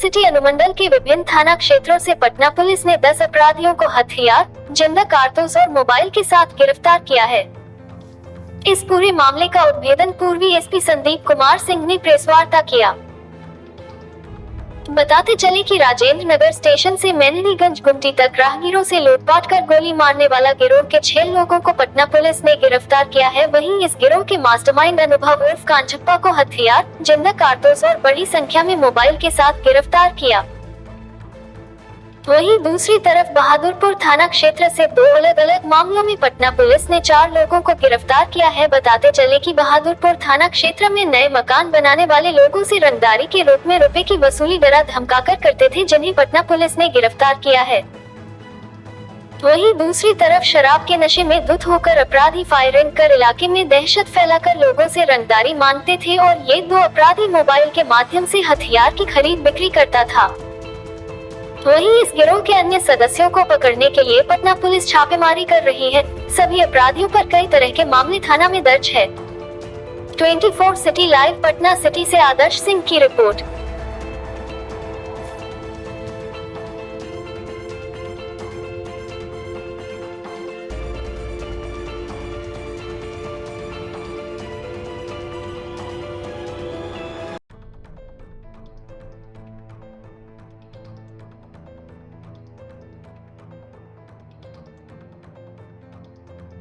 City अनुमंडल के विभिन्न थाना क्षेत्रों से पटना पुलिस ने 10 अपराधियों को हथियार, जिंदा कारतूस और मोबाइल के साथ गिरफ्तार किया है। इस पूरे मामले का उद्भेदन पूर्वी एसपी संदीप कुमार सिंह ने प्रेस वार्ता किया। बताते चले कि राजेंद्र नगर स्टेशन से मेहंदीगंज गुमटी तक राहगीरों से लूटपाट कर गोली मारने वाला गिरोह के 6 लोगों को पटना पुलिस ने गिरफ्तार किया है। वहीं इस गिरोह के मास्टरमाइंड अनुभव उर्फ कांचप्पा को हथियार, जिंदा कारतूस और बड़ी संख्या में मोबाइल के साथ गिरफ्तार किया। वहीं दूसरी तरफ बहादुरपुर थाना क्षेत्र से 2 अलग अलग मामलों में पटना पुलिस ने 4 लोगों को गिरफ्तार किया है। बताते चले कि बहादुरपुर थाना क्षेत्र में नए मकान बनाने वाले लोगों से रंगदारी के रूप में रुपए की वसूली डरा धमकाकर करते थे, जिन्हें पटना पुलिस ने गिरफ्तार किया है। वहीं दूसरी तरफ शराब के नशे में धुत होकर अपराधी फायरिंग कर इलाके में दहशत फैलाकर लोगों से रंगदारी मांगते थे और ये 2 अपराधी मोबाइल के माध्यम से हथियार की खरीद बिक्री करता था। वहीं इस गिरोह के अन्य सदस्यों को पकड़ने के लिए पटना पुलिस छापेमारी कर रही है। सभी अपराधियों पर कई तरह के मामले थाना में दर्ज है। 24 सिटी लाइव पटना सिटी से आदर्श सिंह की रिपोर्ट।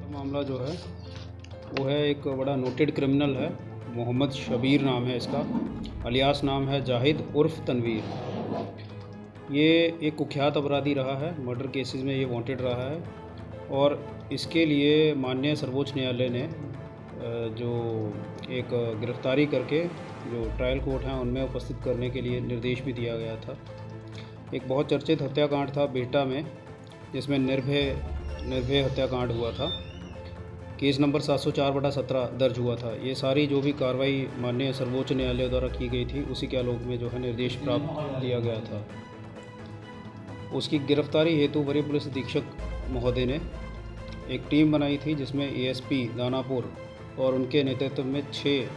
मामला जो है वो है एक बड़ा नोटेड क्रिमिनल है, मोहम्मद शबीर नाम है इसका, अलियास नाम है जाहिद उर्फ तनवीर। ये एक कुख्यात अपराधी रहा है, मर्डर केसेस में ये वांटेड रहा है और इसके लिए माननीय सर्वोच्च न्यायालय ने जो एक गिरफ्तारी करके जो ट्रायल कोर्ट हैं उनमें उपस्थित करने के लिए निर्देश भी दिया गया था। एक बहुत चर्चित हत्याकांड था बिहटा में, जिसमें निर्भय हत्याकांड हुआ था। केस नंबर 704/17 दर्ज हुआ था। ये सारी जो भी कार्रवाई माननीय सर्वोच्च न्यायालय द्वारा की गई थी उसी के आलोक में जो है निर्देश प्राप्त किया गया था। उसकी गिरफ्तारी हेतु वरीय पुलिस अधीक्षक महोदय ने एक टीम बनाई थी, जिसमें एएसपी दानापुर और उनके नेतृत्व में 6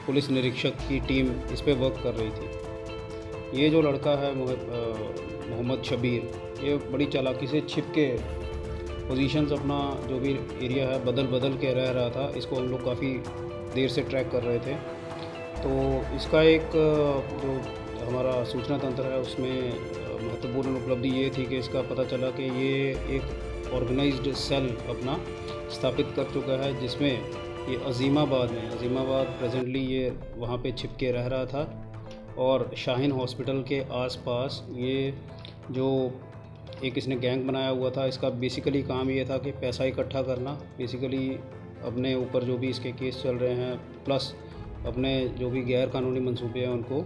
पुलिस निरीक्षक की टीम इस पर वर्क कर रही थी। ये जो लड़का है मोहम्मद शबीर, ये बड़ी चालाकी से छिप के पोजीशंस अपना जो भी एरिया है बदल के रह रहा था। इसको हम लोग काफ़ी देर से ट्रैक कर रहे थे। तो इसका एक जो हमारा सूचना तंत्र है उसमें महत्वपूर्ण उपलब्धि ये थी कि इसका पता चला कि ये एक ऑर्गेनाइज्ड सेल अपना स्थापित कर चुका है, जिसमें ये अजीमाबाद प्रेजेंटली ये वहाँ पे छिप के रह रहा था और शाहीन हॉस्पिटल के आसपास ये जो एक इसने गैंग बनाया हुआ था। इसका बेसिकली काम ये था कि पैसा इकट्ठा करना, बेसिकली अपने ऊपर जो भी इसके केस चल रहे हैं प्लस अपने जो भी गैर कानूनी मंसूबे हैं उनको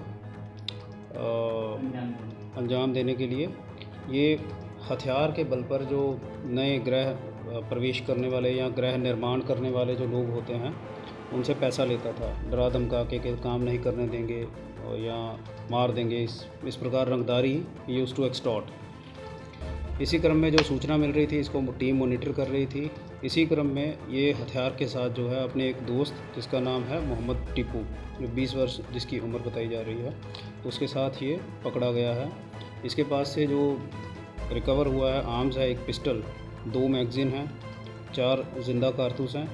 अंजाम देने के लिए ये हथियार के बल पर जो नए गृह प्रवेश करने वाले या गृह निर्माण करने वाले जो लोग होते हैं उनसे पैसा लेता था, डरा धमका के काम नहीं करने देंगे और या मार देंगे। इस प्रकार रंगदारी यूज़ टू एक्सटॉर्ट। इसी क्रम में जो सूचना मिल रही थी इसको टीम मॉनिटर कर रही थी। इसी क्रम में ये हथियार के साथ जो है अपने एक दोस्त जिसका नाम है मोहम्मद टीपू, जो 20 वर्ष जिसकी उम्र बताई जा रही है, उसके साथ ये पकड़ा गया है। इसके पास से जो रिकवर हुआ है आर्म्स है, एक पिस्टल, 2 मैगज़ीन हैं, 4 जिंदा कारतूस हैं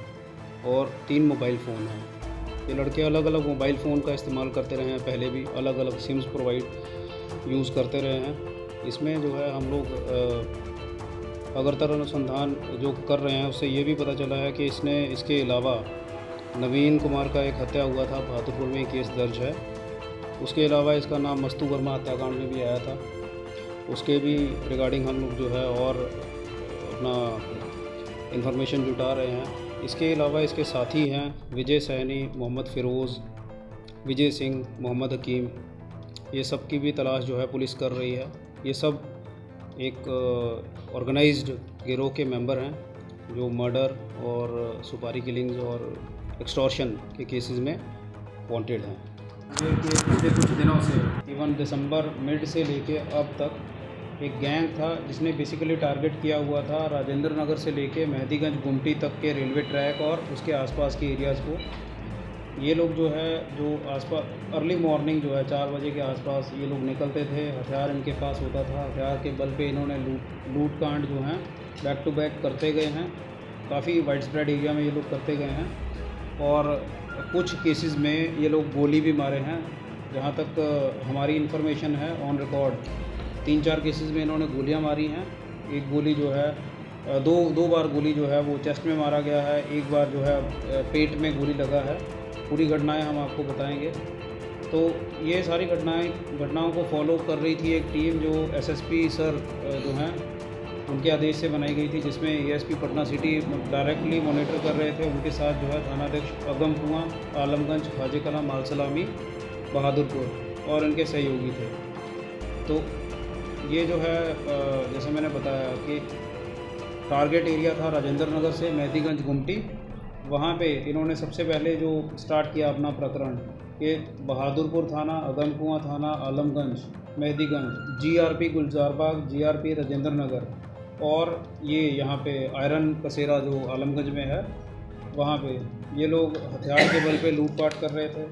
और 3 मोबाइल फ़ोन हैं। ये लड़के अलग अलग मोबाइल फ़ोन का इस्तेमाल करते रहे हैं, पहले भी अलग अलग सिम्स प्रोवाइड यूज़ करते रहे हैं। इसमें जो है हम लोग अगरतला अनुसंधान जो कर रहे हैं उससे ये भी पता चला है कि इसके अलावा नवीन कुमार का एक हत्या हुआ था, बहादुरपुर में केस दर्ज है। उसके अलावा इसका नाम मस्तू वर्मा हत्याकांड में भी आया था, उसके भी रिगार्डिंग हम लोग जो है और अपना इंफॉर्मेशन जुटा रहे हैं। इसके अलावा इसके साथी हैं विजय सैनी, मोहम्मद फ़िरोज़, विजय सिंह, मोहम्मद हकीम, ये सब की भी तलाश जो है पुलिस कर रही है। ये सब एक ऑर्गेनाइज्ड गिरोह के मेंबर हैं जो मर्डर और सुपारी किलिंग्स और एक्सटॉर्शन के केसेस में वांटेड हैं। ये पिछले कुछ दिनों से इवन दिसंबर मिड से लेके अब तक एक गैंग था जिसने बेसिकली टारगेट किया हुआ था राजेंद्र नगर से लेके मेहंदीगंज गुमटी तक के रेलवे ट्रैक और उसके आसपास के एरियाज़ को ये लोग जो है जो आसपास अर्ली मॉर्निंग जो है 4 बजे के आसपास ये लोग निकलते थे, हथियार इनके पास होता था, हथियार के बल पे इन्होंने लूट कांड जो हैं बैक टू बैक करते गए हैं। काफ़ी वाइड स्प्रेड एरिया में ये लोग करते गए हैं और कुछ केसेस में ये लोग गोली भी मारे हैं। जहाँ तक हमारी इन्फॉर्मेशन है ऑन रिकॉर्ड 3-4 केसेस में इन्होंने गोलियां मारी हैं। एक गोली जो है दो बार गोली जो है वो चेस्ट में मारा गया है, एक बार जो है पेट में गोली लगा है। पूरी घटनाएं हम आपको बताएंगे। तो ये सारी घटनाओं को फॉलो कर रही थी एक टीम जो एसएसपी सर जो हैं उनके आदेश से बनाई गई थी, जिसमें ASP Patna city directly monitor कर रहे थे। उनके साथ जो है थानाध्यक्ष अगम कुआं, आलमगंज, खाजे कलां, मालसलामी, बहादुरपुर और इनके सहयोगी थे। तो ये जो है जैसे मैंने बताया कि टारगेट एरिया था राजेंद्र नगर से मेहदीगंज गुमटी। वहाँ पे इन्होंने सबसे पहले जो स्टार्ट किया अपना प्रकरण कि बहादुरपुर थाना, अगम कुआं थाना, आलमगंज, मेहदीगंज, जीआरपी गुलजारबाग, जीआरपी राजेंद्र नगर और ये यहाँ पे आयरन कसेरा जो आलमगंज में है, वहाँ पे ये लोग हथियार के बल पे लूटपाट कर रहे थे।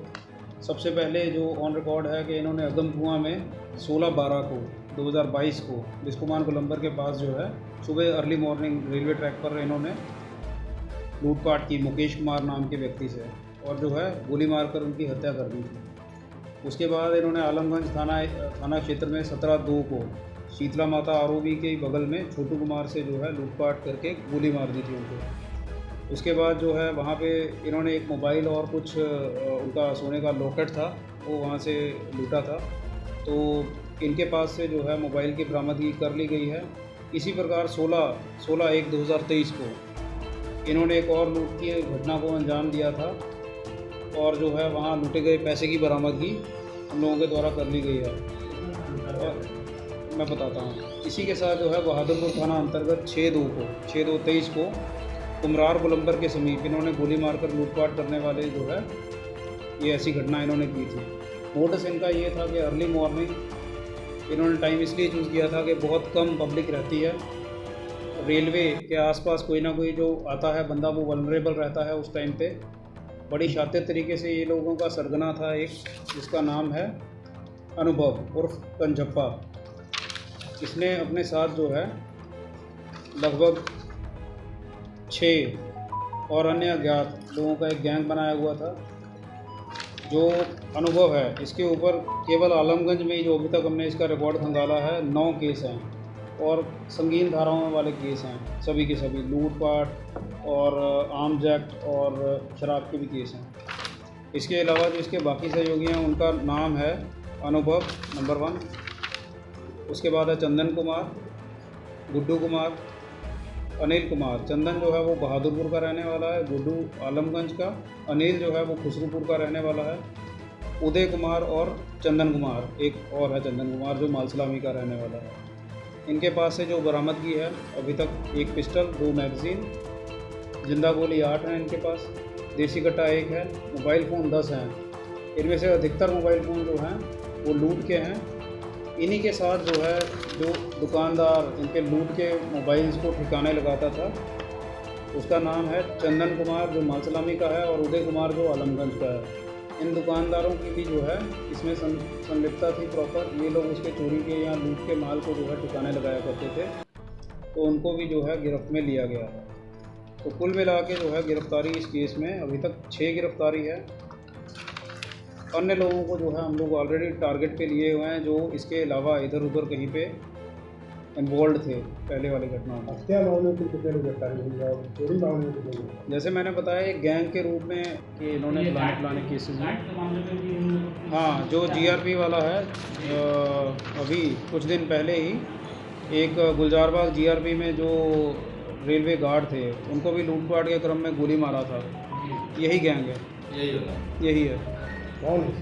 सबसे पहले जो ऑन रिकॉर्ड है कि इन्होंने अगम कुआं में 16/12 को 2022 को बिस्कुमान गोलंबर के पास जो है सुबह अर्ली मॉर्निंग रेलवे ट्रैक पर इन्होंने लूटपाट की मुकेश कुमार नाम के व्यक्ति से और जो है गोली मारकर उनकी हत्या कर दी थी। उसके बाद इन्होंने आलमगंज थाना क्षेत्र में 17/2 को शीतला माता आरओबी के बगल में छोटू कुमार से जो है लूटपाट करके गोली मार दी थी उनको। उसके बाद जो है वहाँ पे इन्होंने एक मोबाइल और कुछ उनका सोने का लॉकेट था वो वहाँ से लूटा था। तो इनके पास से जो है मोबाइल की बरामदगी कर ली गई है। इसी प्रकार 16/1/2023 को इन्होंने एक और लूट की घटना को अंजाम दिया था और जो है वहाँ लूटे गए पैसे की बरामदगी हम लोगों के द्वारा कर ली गई है। और मैं बताता हूँ, इसी के साथ जो है बहादुरपुर थाना अंतर्गत 6/2/23 को कुमरार गोलंबर के समीप इन्होंने गोली मारकर लूटपाट करने वाले जो है ये ऐसी घटना इन्होंने की थी। मोटिस इनका ये था कि अर्ली मॉर्निंग इन्होंने टाइम इसलिए चूज़ किया था कि बहुत कम पब्लिक रहती है, रेलवे के आसपास कोई ना कोई जो आता है बंदा वो वल्नरेबल रहता है उस टाइम पे। बड़ी शातिर तरीके से ये लोगों का सरगना था एक, जिसका नाम है अनुभव उर्फ कंझप्पा। इसने अपने साथ जो है लगभग 6 और अन्य अज्ञात लोगों का एक गैंग बनाया हुआ था। जो अनुभव है इसके ऊपर केवल आलमगंज में ही जो अभी तक हमने इसका रिकॉर्ड खंगाला है 9 केस हैं और संगीन धाराओं वाले केस हैं, सभी के सभी लूटपाट और आर्म्स एक्ट और शराब के भी केस हैं। इसके अलावा जो इसके बाकी सहयोगी हैं उनका नाम है अनुभव नंबर 1, उसके बाद है चंदन कुमार, गुड्डू कुमार, अनिल कुमार। चंदन जो है वो बहादुरपुर का रहने वाला है, गुड्डू आलमगंज का, अनिल जो है वो खुसरूपुर का रहने वाला है, उदय कुमार और चंदन कुमार एक और है चंदन कुमार जो मालसलामी का रहने वाला है। इनके पास से जो बरामदगी है अभी तक 1 पिस्टल, 2 मैगज़ीन, जिंदा गोली 8 हैं इनके पास, देसी कट्टा 1 है, मोबाइल फ़ोन 10 हैं। इनमें से अधिकतर मोबाइल फ़ोन जो हैं वो लूट के हैं। इन्हीं के साथ जो है जो दुकानदार इनके लूट के मोबाइल्स को ठिकाने लगाता था उसका नाम है चंदन कुमार जो मालसलामी का है और उदय कुमार जो आलमगंज का है। इन दुकानदारों की भी जो है इसमें संलिप्तता थी प्रॉपर। ये लोग उसके चोरी के या लूट के माल को जो है ठिकाने लगाया करते थे, तो उनको भी जो है गिरफ्त में लिया गया है। तो कुल मिला के जो है गिरफ्तारी इस केस में अभी तक 6 गिरफ्तारी है। अन्य लोगों को जो है हम लोग ऑलरेडी टारगेट पे लिए हुए हैं जो इसके अलावा इधर उधर कहीं पे इन्वॉल्व थे पहले वाली घटनाओं में। क्या मामले में कितने लोग गिरफ्तार हुए और चोरी मामले में कितने लोग? जैसे मैंने बताया एक गैंग के रूप में कि इन्होंने पुराने केसेस में, हाँ, जो जीआरपी वाला है अभी कुछ दिन पहले ही एक गुलजारबाग जीआरपी में जो रेलवे गार्ड थे उनको भी लूटपाट के क्रम में गोली मारा था। यही गैंग है, यही है। कौन है?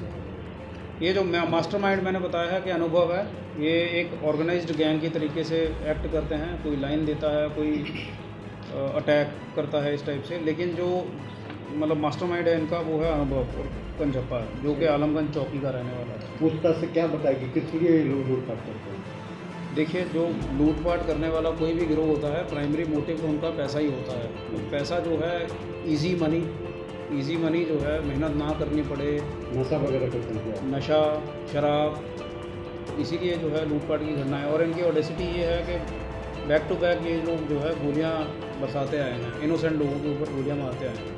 ये जो मास्टरमाइंड मैंने बताया है कि अनुभव है, ये एक ऑर्गेनाइज्ड गैंग की तरीके से एक्ट करते हैं। कोई लाइन देता है, कोई अटैक करता है इस टाइप से, लेकिन जो मतलब मास्टरमाइंड है इनका वो है अनुभव और कंझप्पा जो कि आलमगंज चौकी का रहने वाला है। पूछताछ से क्या बताएगी किस लिए लोग लूटपाट करते हैं? देखिए, जो लूटपाट करने वाला कोई भी गिरोह होता है प्राइमरी मोटिव तो उनका पैसा ही होता है। तो पैसा जो है इजी मनी इजी मनी जो है, मेहनत ना करनी पड़े, नशा वगैरह करते हैं क्या? नशा शराब, इसीलिए जो है लूटपाट की घटनाएं। और इनकी ऑडेसिटी ये है कि बैक टू बैक ये लोग जो है गोलियां बरसाते आए हैं, इनोसेंट लोगों के ऊपर गोलियां मारते आए हैं।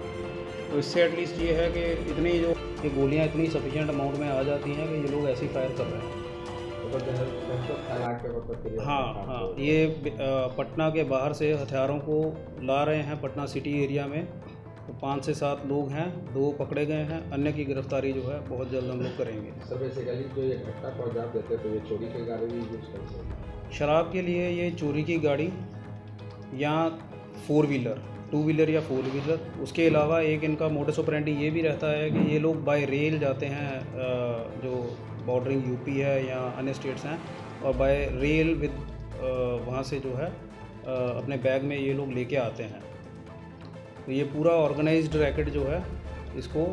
तो इससे एटलीस्ट ये है कि इतनी जो ये गोलियां इतनी सफिशिएंट अमाउंट में आ जाती हैं कि ये लोग ऐसे ही फायर कर रहे हैं। हाँ, ये पटना के बाहर से हथियारों को ला रहे हैं पटना सिटी एरिया में। तो 5 से 7 लोग हैं, 2 पकड़े गए हैं, अन्य की गिरफ्तारी जो है बहुत जल्द हम लोग करेंगे। सर बेसिकली जो ये घटना को अंजाम देते हैं तो ये चोरी की गाड़ी भी यूज़ करते हैं? शराब के लिए ये चोरी की गाड़ी या 4 व्हीलर, 2 व्हीलर या 4 व्हीलर। उसके अलावा एक इनका मोडस ऑपरेंडी ये भी रहता है कि ये लोग बाय रेल जाते हैं, जो बॉर्डरिंग यूपी है या अन्य स्टेट्स हैं, और बाय रेल विद वहाँ से जो है अपने बैग में ये लोग लेके आते हैं। तो ये पूरा ऑर्गेनाइज्ड रैकेट जो है, इसको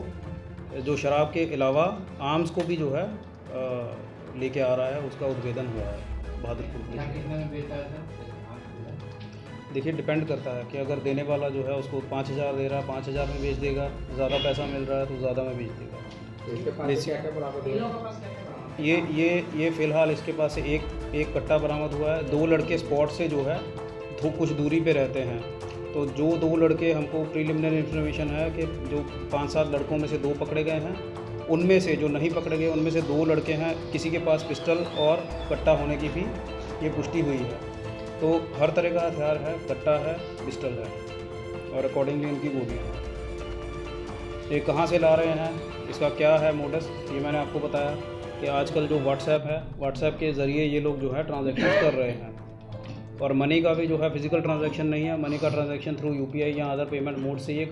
जो शराब के अलावा आर्म्स को भी जो है लेके आ रहा है, उसका उद्भेदन हुआ है बहादुरपुर में। देखिए डिपेंड करता है कि अगर देने वाला जो है उसको 5,000 दे रहा है, 5,000 में बेच देगा, ज़्यादा पैसा मिल रहा है तो ज़्यादा में बेच देगा। तो इसके पास क्या क्या बरामद हुआ? ये फ़िलहाल इसके पास से एक कट्टा बरामद हुआ है। 2 लड़के स्पॉट से जो है कुछ दूरी पे रहते हैं। तो जो 2 लड़के, हमको प्रीलिमिनरी इन्फॉर्मेशन है कि जो 5-7 लड़कों में से 2 पकड़े गए हैं, उनमें से जो नहीं पकड़े गए उनमें से 2 लड़के हैं, किसी के पास पिस्टल और कट्टा होने की भी ये पुष्टि हुई है। तो हर तरह का हथियार है, कट्टा है, पिस्टल है, और अकॉर्डिंगली इनकी गोलियाँ हैं। ये कहाँ से ला रहे हैं, इसका क्या है मोडस, ये मैंने आपको बताया कि आजकल जो व्हाट्सएप है, व्हाट्सएप के ज़रिए ये लोग जो है ट्रांजैक्शन कर रहे हैं। और मनी का भी जो है फिजिकल ट्रांजैक्शन नहीं है, मनी का ट्रांजैक्शन थ्रू UPI या अदर पेमेंट मोड से ये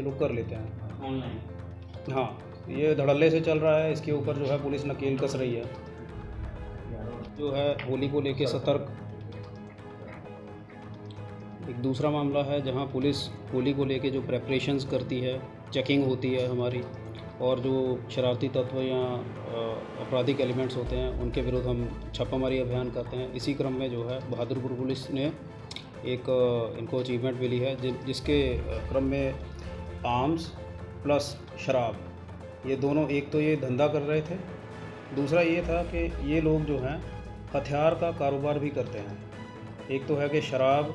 लोग कर लेते हैं ऑनलाइन। हाँ, ये धड़ल्ले से चल रहा है, इसके ऊपर जो है पुलिस नकेल कस रही है। जो है होली को लेके सतर्क। एक दूसरा मामला है जहां पुलिस होली को लेके जो प्रेपरेशंस करती है, चेकिंग होती है हमारी, और जो शरारती तत्व या आपराधिक एलिमेंट्स होते हैं उनके विरुद्ध हम छापामारी अभियान करते हैं। इसी क्रम में जो है बहादुरपुर पुलिस ने एक इनको अचीवमेंट मिली है, जिसके क्रम में आर्म्स प्लस शराब, ये दोनों, एक तो ये धंधा कर रहे थे, दूसरा ये था कि ये लोग जो हैं हथियार का कारोबार भी करते हैं। एक तो है कि शराब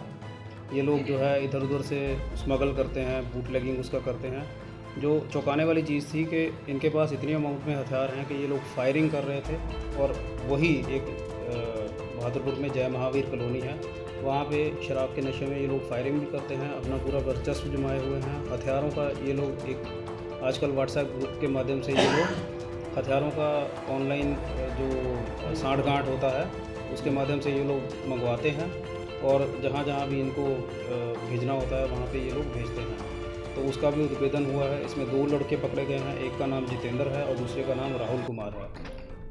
ये लोग जो है इधर उधर से स्मगल करते हैं, बूटलेगिंग उसका करते हैं। जो चौंकाने वाली चीज़ थी कि इनके पास इतनी अमाउंट में हथियार हैं कि ये लोग फायरिंग कर रहे थे, और वही एक बहादुरपुर में जय महावीर कॉलोनी है, वहाँ पे शराब के नशे में ये लोग फायरिंग भी करते हैं, अपना पूरा वर्चस्व जमाए हुए हैं। हथियारों का ये लोग एक आजकल व्हाट्सएप ग्रुप के माध्यम से ये लोग हथियारों का ऑनलाइन जो साँठ-गाँठ होता है उसके माध्यम से ये लोग मंगवाते हैं, और जहाँ जहाँ भी इनको भेजना होता है वहाँ पे ये लोग भेजते हैं। तो उसका भी उद्भेदन हुआ है। इसमें 2 लड़के पकड़े गए हैं, एक का नाम जितेंद्र है और दूसरे का नाम राहुल कुमार है।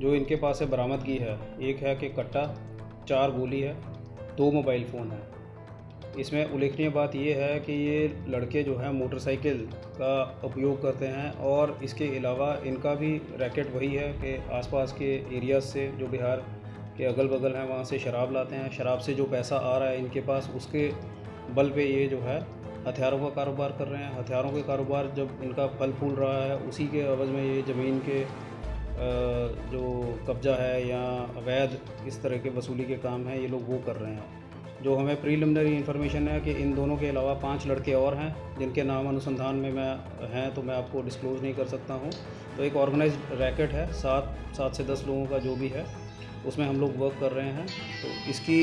जो इनके पास से बरामदगी है, एक है कि कट्टा, 4 गोली है, 2 मोबाइल फ़ोन है। इसमें उल्लेखनीय बात ये है कि ये लड़के जो हैं मोटरसाइकिल का उपयोग करते हैं, और इसके अलावा इनका भी रैकेट वही है कि आसपास के एरियाज़ से, जो बिहार के अगल बगल हैं, वहाँ से शराब लाते हैं। शराब से जो पैसा आ रहा है इनके पास, उसके बल पे ये जो है हथियारों का कारोबार कर रहे हैं। हथियारों के कारोबार जब इनका फल फूल रहा है, उसी के एवज में ये ज़मीन के जो कब्ज़ा है या अवैध इस तरह के वसूली के काम हैं, ये लोग वो कर रहे हैं। जो हमें प्रीलिमिनरी इन्फॉर्मेशन है कि इन दोनों के अलावा 5 लड़के और हैं, जिनके नाम अनुसंधान में हैं तो मैं आपको डिस्क्लोज़ नहीं कर सकता हूँ। तो एक ऑर्गेनाइज्ड रैकेट है, 7 से 10 लोगों का जो भी है, उसमें हम लोग वर्क कर रहे हैं। तो इसकी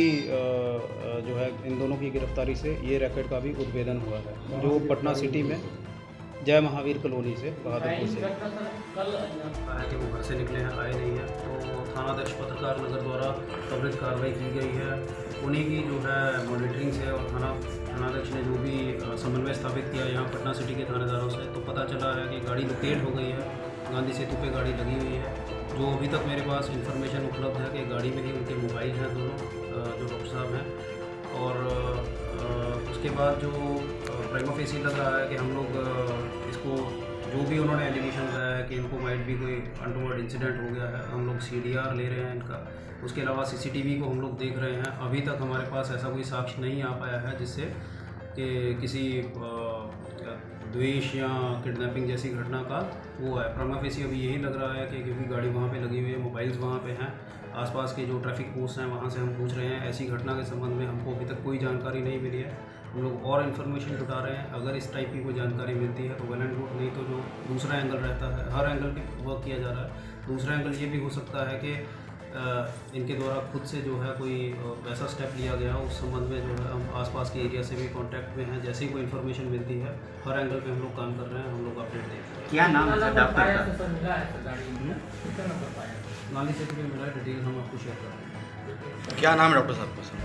जो है इन दोनों की गिरफ्तारी से ये रैकेट का भी उद्भेदन हुआ है, जो पटना सिटी में जय महावीर कॉलोनी से, बहादुरपुर से कि वो घर से निकले हैं, आए नहीं हैं। तो थानाध्यक्ष पत्रकार नगर द्वारा त्वरित कार्रवाई की गई है। उन्हीं की जो है मॉनिटरिंग से, और थानाध्यक्ष ने जो भी समन्वय स्थापित किया यहाँ पटना सिटी के थानेदारों से, तो पता चला है कि गाड़ी लोकेट हो गई है, गांधी सेतु पे गाड़ी लगी हुई है। जो अभी तक मेरे पास इन्फॉर्मेशन उपलब्ध है कि गाड़ी में ही उनके मोबाइल हैं दोनों, जो डॉक्टर साहब हैं। और उसके बाद जो प्राइमा फेसी लग रहा है कि हम लोग इसको, जो भी उन्होंने एलिगेशन लगाया है कि इनको माइट भी कोई अनटोवर्ड इंसिडेंट हो गया है, हम लोग CDR ले रहे हैं इनका। उसके अलावा CCTV को हम लोग देख रहे हैं। अभी तक हमारे पास ऐसा कोई साक्ष्य नहीं आ पाया है जिससे कि किसी द्वेष या किडनैपिंग जैसी घटना का वो है। प्रमा फेसी अभी यही लग रहा है कि क्योंकि गाड़ी वहाँ पे लगी हुई है, मोबाइल्स वहाँ पे हैं, आसपास के जो ट्रैफिक पोस्ट हैं वहाँ से हम पूछ रहे हैं। ऐसी घटना के संबंध में हमको अभी तक कोई जानकारी नहीं मिली है। हम लोग और इन्फॉर्मेशन जुटा रहे हैं। अगर इस टाइप की कोई जानकारी मिलती है तो वेल एंड गुड, नहीं तो जो दूसरा एंगल रहता है, हर एंगल पे वर्क किया जा रहा है। दूसरा एंगल ये भी हो सकता है कि इनके द्वारा खुद से जो है कोई वैसा स्टेप लिया गया, उस संबंध में जो है हम आसपास के एरिया से भी कांटेक्ट में हैं। जैसे ही कोई इन्फॉर्मेशन मिलती है, हर एंगल पे हम लोग काम कर रहे हैं, हम लोग अपडेट दे रहे हैं। क्या नाम है सर डॉक्टर का? नाली से भी मिला है, डिटेल हम आपको शेयर कर रहे हैं। क्या नाम है डॉक्टर साहब का सर?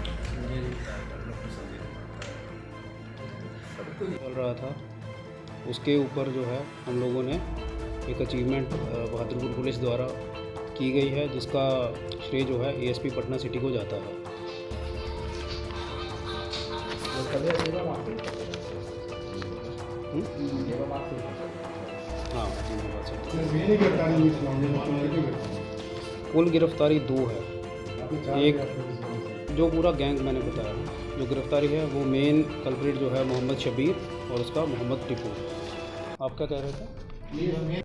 चल रहा था, उसके ऊपर जो है हम लोगों ने एक अचीवमेंट बहादुरपुर पुलिस द्वारा की गई है, जिसका श्रेय जो है एएसपी पटना सिटी को जाता है। हाँ, कुल गिरफ्तारी 2 है। एक जो पूरा गैंग मैंने बताया, जो गिरफ्तारी है वो मेन कल्प्रिट जो है मोहम्मद शबीर और उसका मोहम्मद टिपू। आप क्या कह रहे थे?